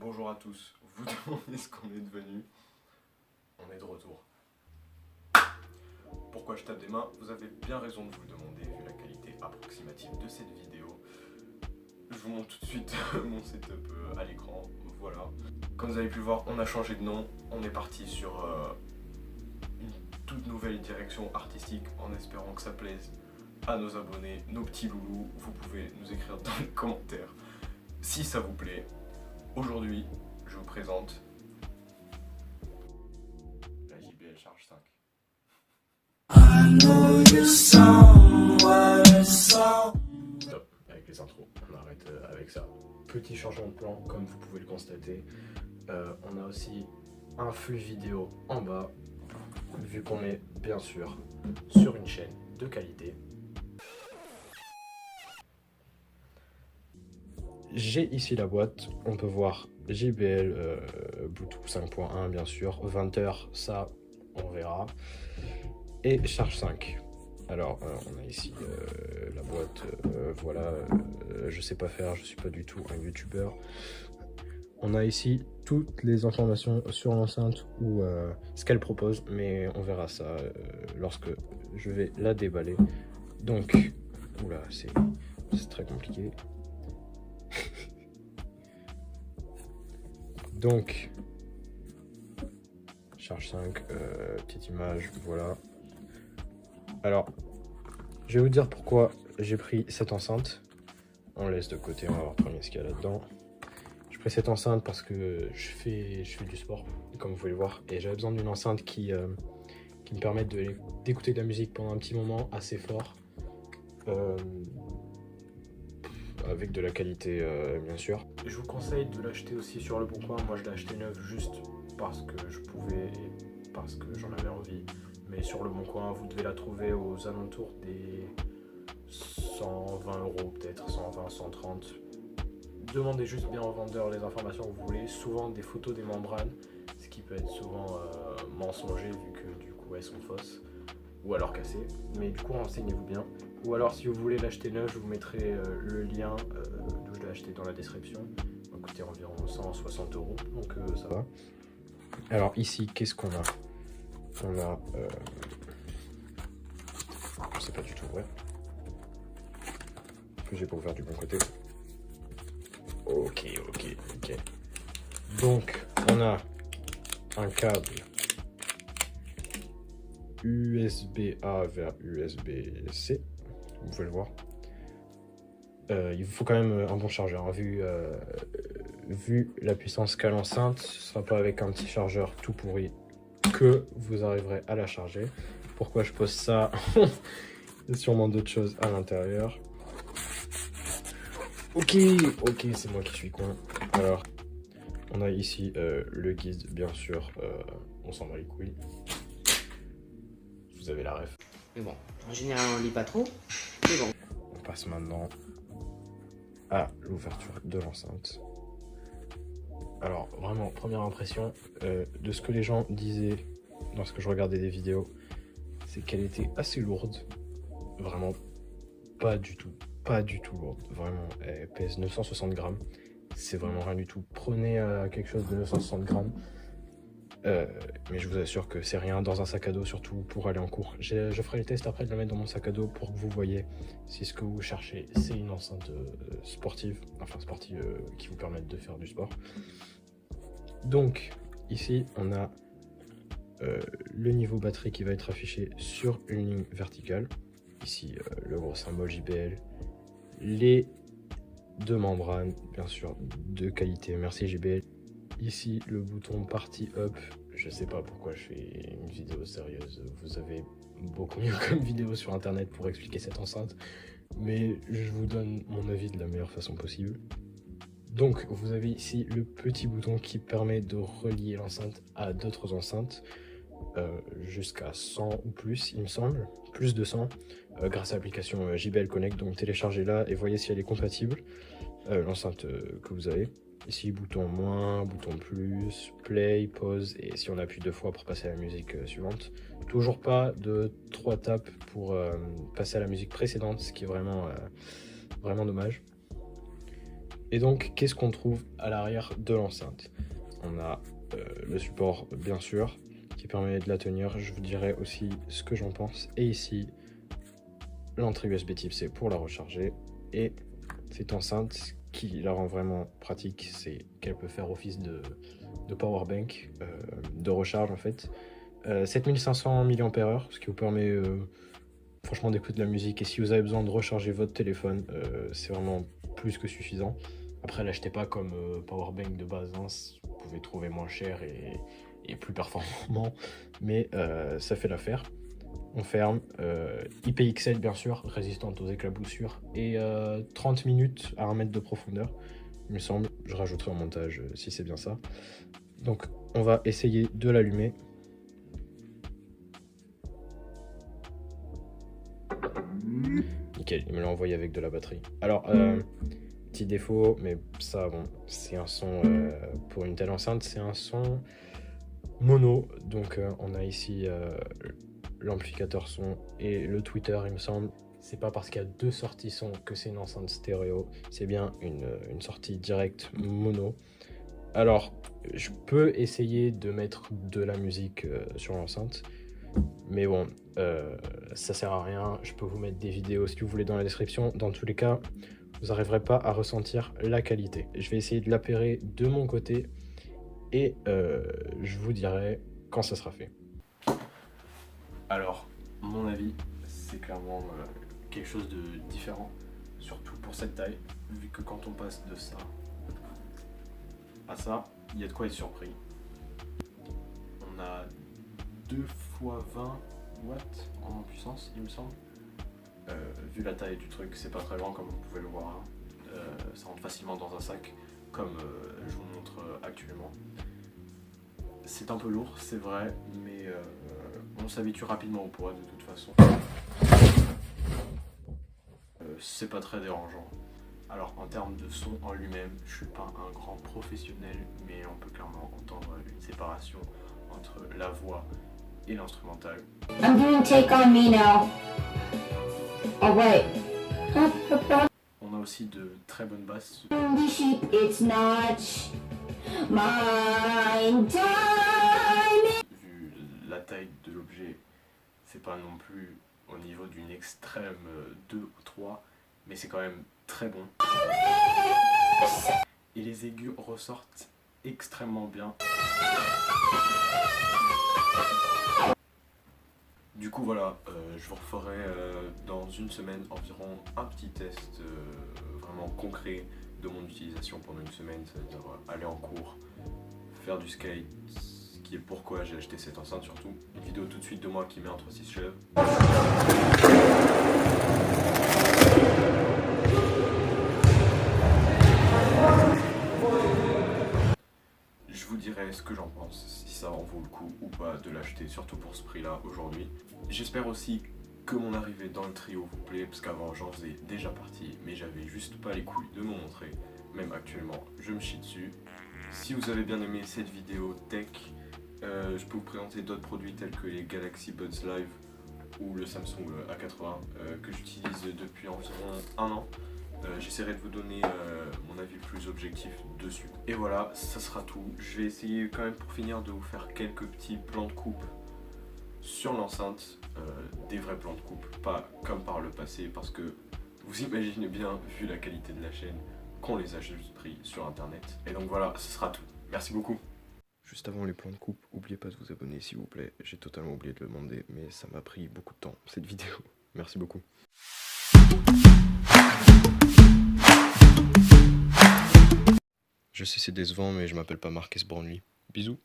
bonjour à tous. Vous demandez ce qu'on est devenu. On est de retour. Pourquoi je tape des mains? Vous avez bien raison de vous le demander vu la qualité approximative de cette vidéo. Je vous montre tout de suite mon setup à l'écran. Voilà. Comme vous avez pu le voir, on a changé de nom. On est parti sur une toute nouvelle direction artistique en espérant que ça plaise à nos abonnés, nos petits loulous. Vous pouvez nous écrire dans les commentaires si ça vous plaît. Aujourd'hui, je vous présente la JBL Charge 5. Stop avec les intros, on arrête avec ça. Petit changement de plan, comme vous pouvez le constater. On a aussi un flux vidéo en bas, vu qu'on est bien sûr sur une chaîne de qualité. J'ai ici la boîte, on peut voir JBL Bluetooth 5.1 bien sûr, 20h, ça on verra, et Charge 5. Alors on a ici la boîte, voilà, je sais pas faire, je suis pas du tout un youtubeur. On a ici toutes les informations sur l'enceinte ou ce qu'elle propose, mais on verra ça lorsque je vais la déballer. Donc, oula, c'est très compliqué. Donc, Charge 5, petite image, voilà. Alors, je vais vous dire pourquoi j'ai pris cette enceinte. On laisse de côté, on va voir premier ce qu'il y a là-dedans. J'ai pris cette enceinte parce que je fais du sport, comme vous pouvez le voir, et j'avais besoin d'une enceinte qui me permette d'écouter de la musique pendant un petit moment assez fort. Avec de la qualité bien sûr. Je vous conseille de l'acheter aussi sur le bon coin. Moi je l'ai acheté neuf juste parce que je pouvais et parce que j'en avais envie. Mais sur le bon coin vous devez la trouver aux alentours des 120 € peut-être, 120, 130. Demandez juste bien au vendeur les informations que vous voulez. Souvent des photos des membranes, ce qui peut être souvent mensonger vu que du coup elles sont fausses. Ou alors cassées, mais du coup renseignez-vous bien. Ou alors si vous voulez l'acheter neuf, je vous mettrai le lien d'où je l'ai acheté dans la description. Ça va coûter environ 160 €, donc ça va. Alors ici, qu'est-ce qu'on a? On a... je sais pas du tout, ouais. J'ai pas ouvert du bon côté. Ok. Donc, on a un câble USB-A vers USB-C, vous pouvez le voir. Il vous faut quand même un bon chargeur, hein. Vu la puissance qu'a l'enceinte, ce sera pas avec un petit chargeur tout pourri que vous arriverez à la charger. Pourquoi je pose ça? Il y a sûrement d'autres choses à l'intérieur. Ok, c'est moi qui suis con. Alors, on a ici le guide, bien sûr, on s'en bat les couilles. Vous avez la ref. Mais bon, en général on lit pas trop, mais bon. On passe maintenant à l'ouverture de l'enceinte. Alors vraiment, première impression de ce que les gens disaient lorsque je regardais des vidéos, c'est qu'elle était assez lourde. Vraiment pas du tout lourde. Vraiment, elle pèse 960 grammes. C'est vraiment rien du tout. Prenez quelque chose de 960 grammes. Mais je vous assure que c'est rien dans un sac à dos, surtout pour aller en cours. Je ferai le test après de la mettre dans mon sac à dos pour que vous voyez si ce que vous cherchez c'est une enceinte sportive, qui vous permette de faire du sport. Donc ici on a le niveau batterie qui va être affiché sur une ligne verticale. Ici le gros symbole JBL, les deux membranes bien sûr de qualité, merci JBL. Ici le bouton party up, je sais pas pourquoi je fais une vidéo sérieuse, vous avez beaucoup mieux comme vidéo sur internet pour expliquer cette enceinte, mais je vous donne mon avis de la meilleure façon possible. Donc vous avez ici le petit bouton qui permet de relier l'enceinte à d'autres enceintes, jusqu'à 100 ou plus il me semble, plus de 100, grâce à l'application JBL Connect, donc téléchargez-la et voyez si elle est compatible, l'enceinte que vous avez. Ici, bouton moins, bouton plus, play, pause, et si on appuie 2 fois pour passer à la musique suivante. Toujours pas de 3 tapes pour passer à la musique précédente, ce qui est vraiment dommage. Et donc, qu'est-ce qu'on trouve à l'arrière de l'enceinte? On a le support, bien sûr, qui permet de la tenir. Je vous dirai aussi ce que j'en pense. Et ici, l'entrée USB Type-C pour la recharger. Et cette enceinte, qui la rend vraiment pratique, c'est qu'elle peut faire office de powerbank, de recharge en fait. 7500 mAh, ce qui vous permet franchement d'écouter de la musique. Et si vous avez besoin de recharger votre téléphone, c'est vraiment plus que suffisant. Après, l'achetez pas comme powerbank de base, hein. Vous pouvez trouver moins cher et plus performant, mais ça fait l'affaire. On ferme, IPX7 bien sûr, résistante aux éclaboussures, et 30 minutes à 1 mètre de profondeur, il me semble. Je rajouterai en montage si c'est bien ça. Donc on va essayer de l'allumer. Nickel, il me l'a envoyé avec de la batterie. Alors, petit défaut, mais ça, bon, c'est un son, pour une telle enceinte, c'est un son mono. Donc on a ici l'amplificateur son et le tweeter, il me semble. C'est pas parce qu'il y a deux sorties son que c'est une enceinte stéréo, c'est bien une sortie directe mono. Alors, je peux essayer de mettre de la musique sur l'enceinte, mais bon, ça sert à rien. Je peux vous mettre des vidéos si vous voulez dans la description. Dans tous les cas, vous n'arriverez pas à ressentir la qualité. Je vais essayer de l'appairer de mon côté et je vous dirai quand ça sera fait. Alors, mon avis, c'est clairement quelque chose de différent, surtout pour cette taille, vu que quand on passe de ça à ça, il y a de quoi être surpris. On a 2 fois 20 watts en puissance, il me semble. Vu la taille du truc, c'est pas très grand comme vous pouvez le voir, hein. Ça rentre facilement dans un sac, comme je vous montre actuellement. C'est un peu lourd, c'est vrai, mais on s'habitue rapidement au poids de toute façon. C'est pas très dérangeant. Alors en termes de son en lui-même, je suis pas un grand professionnel, mais on peut clairement entendre une séparation entre la voix et l'instrumental. I'm doing Take On Me now. Oh wait. On a aussi de très bonnes basses. It's not my time. Vu la taille de l'objet, c'est pas non plus au niveau d'une extrême 2 ou 3, mais c'est quand même très bon. Et les aigus ressortent extrêmement bien. Du coup voilà, je vous referai dans une semaine environ un petit test vraiment concret de mon utilisation pendant une semaine, c'est-à-dire aller en cours, faire du skate, ce qui est pourquoi j'ai acheté cette enceinte surtout. Une vidéo tout de suite de moi qui met un 3-6 cheveux. Je vous dirai ce que j'en pense, si ça en vaut le coup ou pas de l'acheter, surtout pour ce prix là aujourd'hui. J'espère aussi que mon arrivée dans le trio vous plaît, parce qu'avant j'en faisais déjà partie, mais j'avais juste pas les couilles de me montrer. Même actuellement, je me chie dessus. Si vous avez bien aimé cette vidéo tech, je peux vous présenter d'autres produits tels que les Galaxy Buds Live ou le Samsung A80 que j'utilise depuis environ 1 an. J'essaierai de vous donner mon avis le plus objectif dessus. Et voilà, ça sera tout. Je vais essayer quand même pour finir de vous faire quelques petits plans de coupe sur l'enceinte, des vrais plans de coupe, pas comme par le passé, parce que vous imaginez bien, vu la qualité de la chaîne, qu'on les a juste pris sur internet. Et donc voilà, ce sera tout. Merci beaucoup. Juste avant les plans de coupe, n'oubliez pas de vous abonner s'il vous plaît. J'ai totalement oublié de le demander, mais ça m'a pris beaucoup de temps cette vidéo. Merci beaucoup. Je sais c'est décevant, mais je m'appelle pas Marques Brownlee. Bisous.